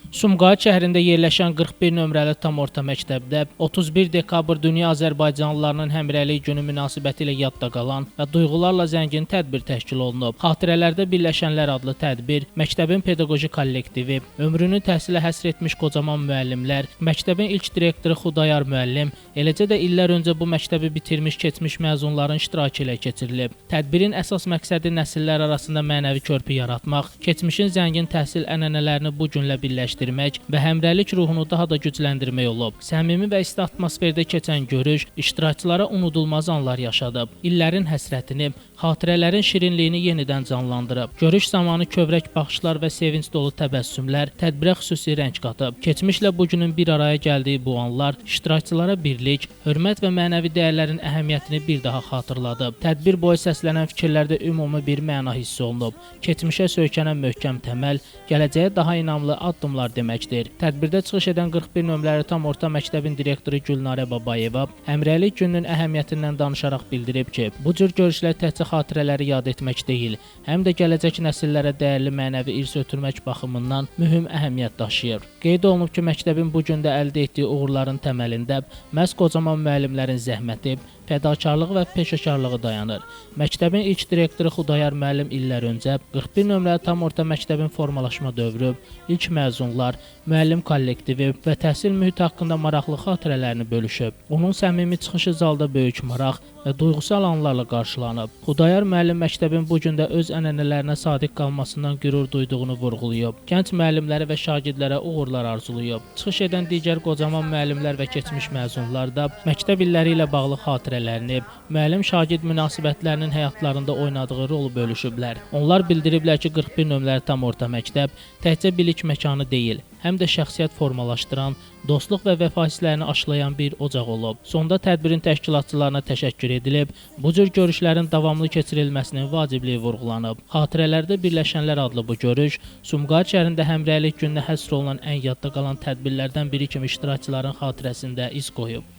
Sumqayıt şəhərində yerləşən 41 nömrəli tam orta məktəbdə 31 dekabr Dünya Azərbaycanlılarının Həmrəylik Günü münasibətilə yadda qalan və duyğularla zəngin tədbir təşkil olunub. Xatirələrdə Birləşənlər adlı tədbir məktəbin pedaqoji kollektivi, ömrünü təhsilə həsr etmiş qocaman müəllimlər, məktəbin ilk direktoru Xudayar müəllim, eləcə də illər öncə bu məktəbi bitirmiş keçmiş məzunların iştirakı ilə keçirilib. Tədbirin əsas məqsədi nəsillər arasında mənəvi körpü yaratmaq, keçmişin zəngin təhsil ənənələrini bu günlə birləşdirmək və həmrəylik ruhunu daha da gücləndirmək olub. Səmimi və isti atmosferdə keçən görüş iştirakçılara unudulmaz anlar yaşadıb. İllərin həsrətini, xatirələrin şirinliyini yenidən canlandırıb. Görüş zamanı kövrək baxışlar və sevinç dolu təbəssümlər tədbirə xüsusi rəng qatıb. Keçmişlə bugünün bir araya gəldiyi bu anlar iştirakçılara birlik, hörmət və mənəvi dəyərlərin əhəmiyyətini bir daha xatırladıb. Tədbir boyu səslənən fikirlərdə ümumi bir məna hiss olunub. Keçmişə söykənən möhkəm təməl, gələcəyə daha inamlı addımlar deməkdir. Tədbirdə çıxış edən 41 nömrəli tam orta məktəbin direktoru Gülnarə Babayeva Həmrəylik gününün əhəmiyyətindən danışaraq bildirib ki, bu cür görüşlər təkcə xatirələri yad etmək deyil, həm də gələcək nəsillərə dəyərli mənəvi irs ötürmək baxımından mühüm əhəmiyyət daşıyır. Qeyd olunub ki, məktəbin bu gün də əldə etdiyi uğurların təməlində məhz qocaman müəllimlərin zəhməti, fədakarlığı və peşəkarlığı dayanır. Məktəbin ilk direktoru Xudayar müəllim illər öncə 41 nömrəli tam orta məktəbin formalaşma dövrü, ilk məzunlar, müəllim kollektivi və təhsil mühiti haqqında maraqlı xatirələrini bölüşüb. Onun səmimi çıxışı zalda böyük maraq və duyğusal anlarla qarşılanıb. Xudayar müəllim məktəbin bu gün də öz ənənələrinə sadiq qalmasından qürur duyduğunu vurğulayıb. Gənc müəllimləri və şagirdlərə uğurlar arzulayıb. Çıxış edən digər qocaman müəllimlər və keçmiş məzunlar da məktəb illəri ilə bağlı xatirələrini, müəllim-şagird münasibətlərinin həyatlarında oynadığı rolu bölüşüblər. Onlar bildiriblər ki, 41 nömrəli tam orta məktəb təkcə bilik məkanı deyil, həm də şəxsiyyət formalaşdıran, dostluq və vəfa hisslərini aşılayan bir ocaq olub. Sonda tədbirin təşkilatçılarına təşəkkür edilib, bu cür görüşlərin davamlı keçirilməsinin vacibliyi vurğulanıb. Xatirələrdə Birləşənlər adlı bu görüş Sumqayıt şəhərində Həmrəylik gününə həsr olunan ən yadda qalan tədbirlərdən biri kimi iştirakçıların xatirəsində iz qoyub.